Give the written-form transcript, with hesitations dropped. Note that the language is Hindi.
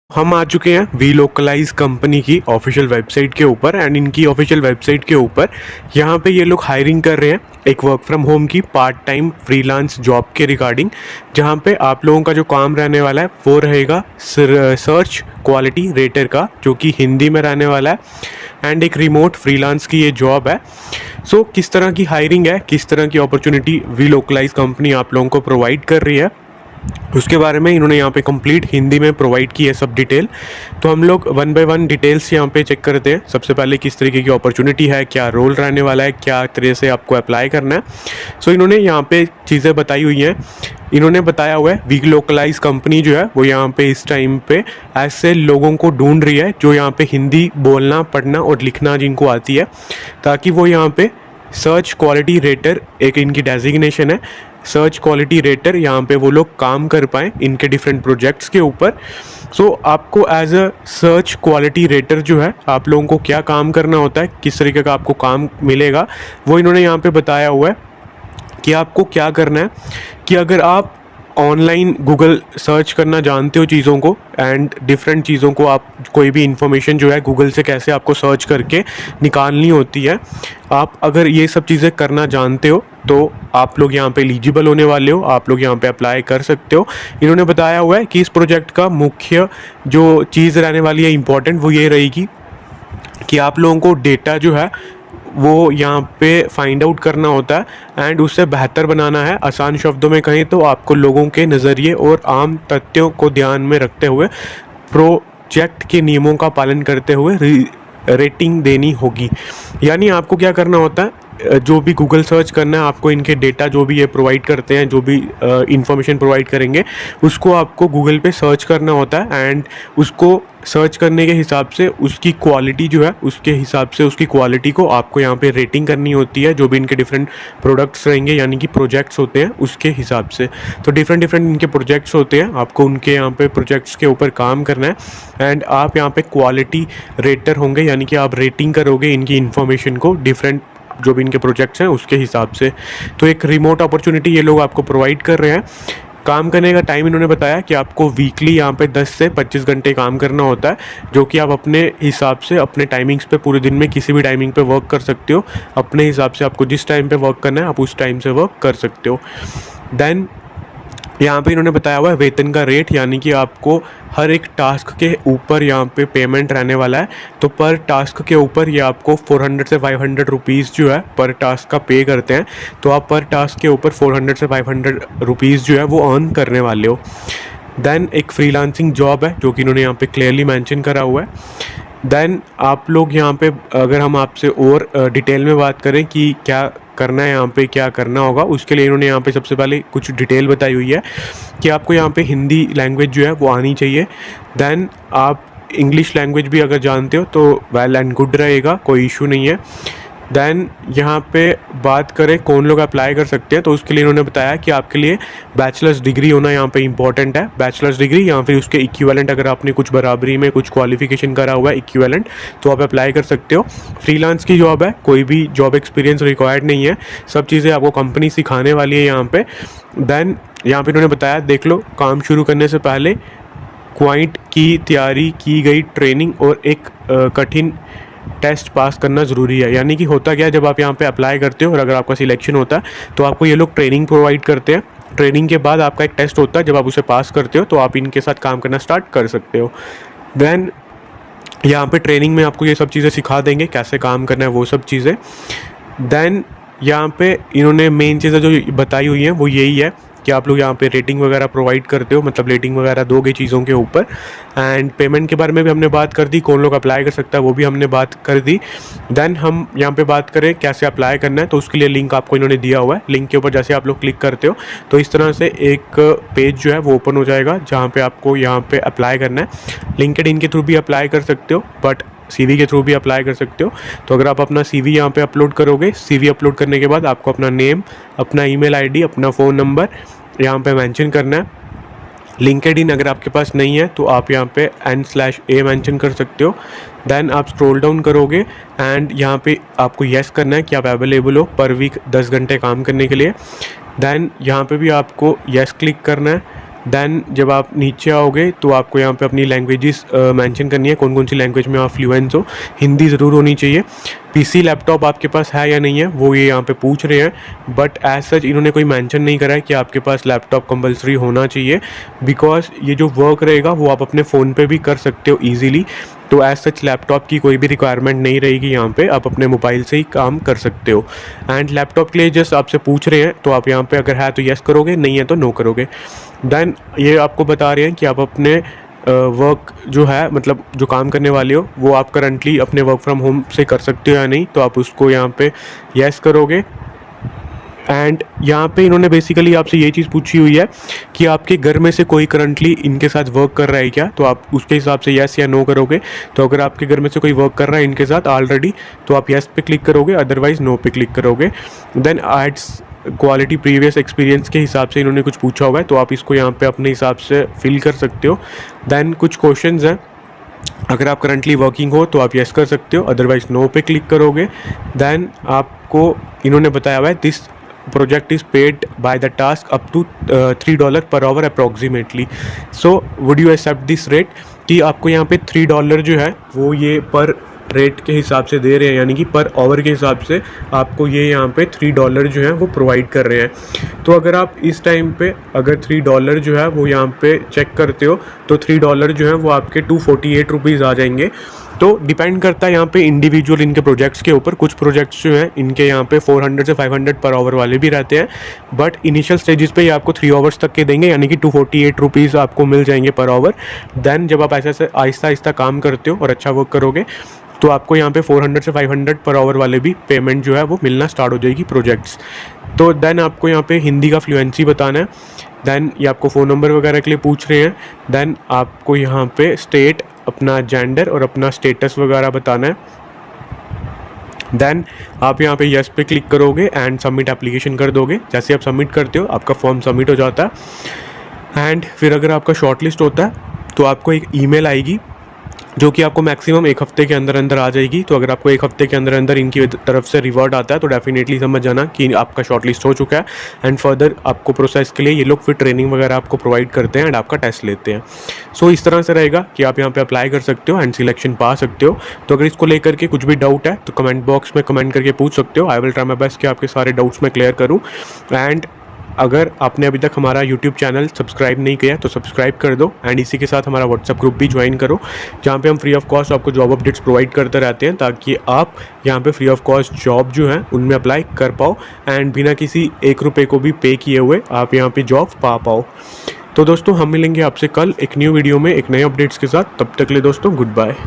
हम आ चुके हैं वी लोकलाइज कंपनी की ऑफिशियल वेबसाइट के ऊपर एंड इनकी ऑफिशियल वेबसाइट के ऊपर यहाँ पे ये लोग हायरिंग कर रहे हैं एक वर्क फ्रॉम होम की पार्ट टाइम फ्रीलांस जॉब के रिगार्डिंग, जहाँ पे आप लोगों का जो काम रहने वाला है वो रहेगा सर्च क्वालिटी रेटर का, जो कि हिंदी में रहने वाला है एंड एक रिमोट फ्रीलांस की ये जॉब है। सो किस तरह की हायरिंग है, किस तरह की अपॉर्चुनिटी वी लोकलाइज कंपनी आप लोगों को प्रोवाइड कर रही है, उसके बारे में इन्होंने यहाँ पे कंप्लीट हिंदी में प्रोवाइड की है सब डिटेल। तो हम लोग वन बाय वन डिटेल्स यहाँ पे चेक करते हैं। सबसे पहले किस तरीके की अपॉर्चुनिटी है, क्या रोल रहने वाला है, क्या तरह से आपको अप्लाई करना है। सो इन्होंने यहाँ पे चीज़ें बताई हुई हैं। इन्होंने बताया हुआ है वी लोकलाइज कंपनी जो है वो यहाँ पे इस टाइम पे ऐसे लोगों को ढूंढ रही है जो यहाँ पे हिंदी बोलना पढ़ना और लिखना जिनको आती है, ताकि वो यहाँ पे सर्च क्वालिटी रेटर, एक इनकी डेजिग्नेशन है सर्च क्वालिटी रेटर, यहाँ पे वो लोग काम कर पाएँ इनके डिफरेंट प्रोजेक्ट्स के ऊपर। सो आपको as a search quality rater जो है आप लोगों को क्या काम करना होता है, किस तरीके का आपको काम मिलेगा, वो इन्होंने यहाँ पे बताया हुआ है कि आपको क्या करना है। कि अगर आप ऑनलाइन गूगल सर्च करना जानते हो चीज़ों को एंड डिफरेंट चीज़ों को, आप कोई भी इंफॉर्मेशन जो है गूगल से कैसे आपको सर्च करके निकालनी होती है, आप अगर ये सब चीज़ें करना जानते हो तो आप लोग यहाँ पे एलिजिबल होने वाले हो, आप लोग यहाँ पे अप्लाई कर सकते हो। इन्होंने बताया हुआ है कि इस प्रोजेक्ट का मुख्य जो चीज़ रहने वाली है इम्पॉर्टेंट, वो ये रहेगी कि आप लोगों को डेटा जो है वो यहाँ पे फाइंड आउट करना होता है एंड उससे बेहतर बनाना है। आसान शब्दों में कहें तो आपको लोगों के नज़रिए और आम तथ्यों को ध्यान में रखते हुए प्रोजेक्ट के नियमों का पालन करते हुए रेटिंग देनी होगी। यानी आपको क्या करना होता है, जो भी गूगल सर्च करना है आपको, इनके डेटा जो भी ये प्रोवाइड करते हैं, जो भी इंफॉर्मेशन प्रोवाइड करेंगे उसको आपको गूगल पे सर्च करना होता है एंड उसको सर्च करने के हिसाब से उसकी क्वालिटी जो है, उसके हिसाब से उसकी क्वालिटी को आपको यहाँ पे रेटिंग करनी होती है। जो भी इनके डिफरेंट प्रोडक्ट्स रहेंगे यानी कि प्रोजेक्ट्स होते हैं उसके हिसाब से, तो डिफरेंट इनके प्रोजेक्ट्स होते हैं, आपको उनके यहाँ पे प्रोजेक्ट्स के ऊपर काम करना है एंड आप यहाँ पे क्वालिटी रेटर होंगे, यानी कि आप रेटिंग करोगे इनकी इन्फॉर्मेशन को डिफरेंट जो भी इनके प्रोजेक्ट्स हैं उसके हिसाब से। तो एक रिमोट अपॉर्चुनिटी ये लोग आपको प्रोवाइड कर रहे हैं। काम करने का टाइम इन्होंने बताया कि आपको वीकली यहाँ पे 10 से 25 घंटे काम करना होता है, जो कि आप अपने हिसाब से अपने टाइमिंग्स पे पूरे दिन में किसी भी टाइमिंग पे वर्क कर सकते हो। अपने हिसाब से आपको जिस टाइम पे वर्क करना है आप उस टाइम से वर्क कर सकते हो। देन यहाँ पे इन्होंने बताया हुआ है वेतन का रेट, यानी कि आपको हर एक टास्क के ऊपर यहाँ पे पेमेंट रहने वाला है। तो पर टास्क के ऊपर ये आपको 400 से 500 रुपीज़ जो है पर टास्क का पे करते हैं। तो आप पर टास्क के ऊपर 400 से 500 रुपीज़ जो है वो अर्न करने वाले हो। देन एक फ्रीलांसिंग जॉब है जो कि इन्होंने यहाँ पे क्लियरली मेंशन करा हुआ है। देन आप लोग यहाँ पे, अगर हम आपसे और डिटेल में बात करें कि क्या करना है, यहाँ पे क्या करना होगा, उसके लिए इन्होंने यहाँ पे सबसे पहले कुछ डिटेल बताई हुई है कि आपको यहाँ पे हिंदी लैंग्वेज जो है वो आनी चाहिए। देन आप इंग्लिश लैंग्वेज भी अगर जानते हो तो वेल एंड गुड रहेगा, कोई इशू नहीं है। देन यहाँ पे बात करें कौन लोग अप्लाई कर सकते हैं, तो उसके लिए इन्होंने बताया कि आपके लिए बैचलर्स डिग्री होना यहाँ पे इंपॉर्टेंट है। बैचलर्स डिग्री या फिर उसके इक्विवेलेंट, अगर आपने कुछ बराबरी में कुछ क्वालिफिकेशन करा हुआ है इक्विवेलेंट, तो आप अप्लाई कर सकते हो। फ्रीलांस की जॉब है, कोई भी जॉब एक्सपीरियंस रिक्वायर्ड नहीं है, सब चीज़ें आपको कंपनी सिखाने वाली है यहाँ पे। देन यहाँ पे इन्होंने बताया, देख लो, काम शुरू करने से पहले क्वाइंट की तैयारी की गई ट्रेनिंग और एक कठिन टेस्ट पास करना ज़रूरी है। यानी कि होता क्या है, जब आप यहाँ पे अप्लाई करते हो और अगर आपका सिलेक्शन होता है तो आपको ये लोग ट्रेनिंग प्रोवाइड करते हैं। ट्रेनिंग के बाद आपका एक टेस्ट होता है, जब आप उसे पास करते हो तो आप इनके साथ काम करना स्टार्ट कर सकते हो। देन यहाँ पे ट्रेनिंग में आपको ये सब चीज़ें सिखा देंगे, कैसे काम करना है वो सब चीज़ें। देन यहाँ पे इन्होंने मेन चीज़ें जो बताई हुई हैं वो यही है कि आप लोग यहाँ पे रेटिंग वगैरह प्रोवाइड करते हो, मतलब रेटिंग वगैरह दोगे चीज़ों के ऊपर। एंड पेमेंट के बारे में भी हमने बात कर दी, कौन लोग अप्लाई कर सकता है वो भी हमने बात कर दी। देन हम यहाँ पे बात करें कैसे अप्लाई करना है, तो उसके लिए लिंक आपको इन्होंने दिया हुआ है। लिंक के ऊपर जैसे आप लोग क्लिक करते हो तो इस तरह से एक पेज जो है वो ओपन हो जाएगा, जहाँ पर आपको यहाँ पर अप्लाई करना है। लिंक्डइन के थ्रू भी अप्लाई कर सकते हो, बट CV के थ्रू भी अप्लाई कर सकते हो। तो अगर आप अपना CV यहाँ पे अपलोड करोगे, CV अपलोड करने के बाद आपको अपना नेम, अपना ईमेल आईडी, अपना फ़ोन नंबर यहाँ पे मेंशन करना है। लिंक्डइन अगर आपके पास नहीं है तो आप यहाँ पे n/a मेंशन कर सकते हो। देन आप स्क्रॉल डाउन करोगे एंड यहाँ पे आपको येस करना है कि आप अवेलेबल हो पर वीक 10 घंटे काम करने के लिए। देन यहाँ पे भी आपको येस क्लिक करना है। देन जब आप नीचे आओगे तो आपको यहाँ पे अपनी लैंग्वेजेस मेंशन करनी है, कौन कौन सी लैंग्वेज में आप फ्लुएंट हो। हिंदी ज़रूर होनी चाहिए। पीसी लैपटॉप आपके पास है या नहीं है वो ये यहाँ पे पूछ रहे हैं, बट एज सच इन्होंने कोई मेंशन नहीं करा है कि आपके पास लैपटॉप कंपलसरी होना चाहिए, बिकॉज ये जो वर्क रहेगा वो आप अपने फ़ोन पे भी कर सकते हो ईजिली। तो एज सच लैपटॉप की कोई भी रिक्वायरमेंट नहीं रहेगी यहाँ पे, आप अपने मोबाइल से ही काम कर सकते हो। एंड लैपटॉप के लिए जस्ट आपसे पूछ रहे हैं, तो आप यहाँ पे अगर है तो येस करोगे, नहीं है तो नो करोगे। देन ये आपको बता रहे हैं कि आप अपने वर्क जो है, मतलब जो काम करने वाले हो वो आप करंटली अपने वर्क फ्रॉम होम से कर सकते हो या नहीं, तो आप उसको यहाँ पे येस करोगे। एंड यहाँ पे इन्होंने बेसिकली आपसे ये चीज़ पूछी हुई है कि आपके घर में से कोई करंटली इनके साथ वर्क कर रहा है क्या, तो आप उसके हिसाब से येस या नो करोगे। तो अगर आपके घर में से कोई वर्क कर रहा है इनके साथ ऑलरेडी, तो आप येस पे क्लिक करोगे, अदरवाइज नो पे क्लिक करोगे। Then ads quality previous experience के हिसाब से इन्होंने कुछ पूछा हुआ है, तो आप इसको यहाँ पे अपने हिसाब से फिल कर सकते हो। देन कुछ क्वेश्चंस हैं, अगर आप करंटली वर्किंग हो तो आप येस कर सकते हो, अदरवाइज नो पे क्लिक करोगे। देन आपको इन्होंने बताया हुआ है this project is paid by the task up to $3 per hour approximately. So would you accept this rate, कि आपको यहाँ पे $3 जो है वो ये पर रेट के हिसाब से दे रहे हैं, यानी कि पर आवर के हिसाब से आपको ये यहाँ पे $3 जो है वो प्रोवाइड कर रहे हैं। तो अगर आप इस टाइम पे अगर $3 जो है वो यहाँ पे चेक करते हो तो $3 जो है वो आपके 248 रुपीज़ आ जाएंगे। तो डिपेंड करता है यहाँ पे इंडिविजुअल इनके प्रोजेक्ट्स के ऊपर। कुछ प्रोजेक्ट्स जो हैं इनके यहाँ पे 400 से 500 पर आवर वाले भी रहते हैं, बट इनिशियल स्टेजेस पे ये आपको 3 आवर्स तक के देंगे, यानी कि 248 रुपीज़ आपको मिल जाएंगे पर आवर। देन जब आप ऐसे आहिस्ता आहिस्ता काम करते हो और अच्छा वर्क करोगे तो आपको यहाँ पे 400 से 500 पर आवर वाले भी पेमेंट जो है वो मिलना स्टार्ट हो जाएगी प्रोजेक्ट्स। तो देन आपको यहाँ पे हिंदी का फ्लुएंसी बताना है। देन ये आपको फ़ोन नंबर वगैरह के लिए पूछ रहे हैं। देन आपको यहाँ पे स्टेट, अपना जेंडर और अपना स्टेटस वगैरह बताना है। देन आप यहाँ पे यस पे क्लिक करोगे एंड सबमिट एप्लीकेशन कर दोगे। जैसे आप सबमिट करते हो आपका फॉर्म सबमिट हो जाता है। एंड फिर अगर आपका शॉर्ट लिस्ट होता है तो आपको एक ईमेल आएगी जो कि आपको मैक्सिमम 1 हफ्ते के अंदर अंदर आ जाएगी। तो अगर आपको 1 हफ्ते के अंदर अंदर इनकी तरफ से रिवॉर्ड आता है तो डेफिनेटली समझ जाना कि आपका शॉर्ट लिस्ट हो चुका है। एंड फर्दर आपको प्रोसेस के लिए ये लोग फिर ट्रेनिंग वगैरह आपको प्रोवाइड करते हैं एंड आपका टेस्ट लेते हैं। सो इस तरह से रहेगा कि आप यहाँ पे अप्लाई कर सकते हो एंड सिलेक्शन पा सकते हो। तो अगर इसको लेकर के कुछ भी डाउट है तो कमेंट बॉक्स में कमेंट करके पूछ सकते हो। I will try my best कि आपके सारे डाउट्स मैं क्लियर करूँ। एंड अगर आपने अभी तक हमारा यूट्यूब चैनल सब्सक्राइब नहीं किया तो सब्सक्राइब कर दो एंड इसी के साथ हमारा व्हाट्सएप ग्रुप भी ज्वाइन करो, जहाँ पे हम फ्री ऑफ कॉस्ट आपको जॉब अपडेट्स प्रोवाइड करते रहते हैं, ताकि आप यहाँ पे फ्री ऑफ कॉस्ट जॉब जो है उनमें अप्लाई कर पाओ एंड बिना किसी 1 रुपये को भी पे किए हुए आप यहाँ पे जॉब पा पाओ। तो दोस्तों हम मिलेंगे आपसे कल एक न्यू वीडियो में एक नए अपडेट्स के साथ। तब तक के लिए दोस्तों गुड बाय।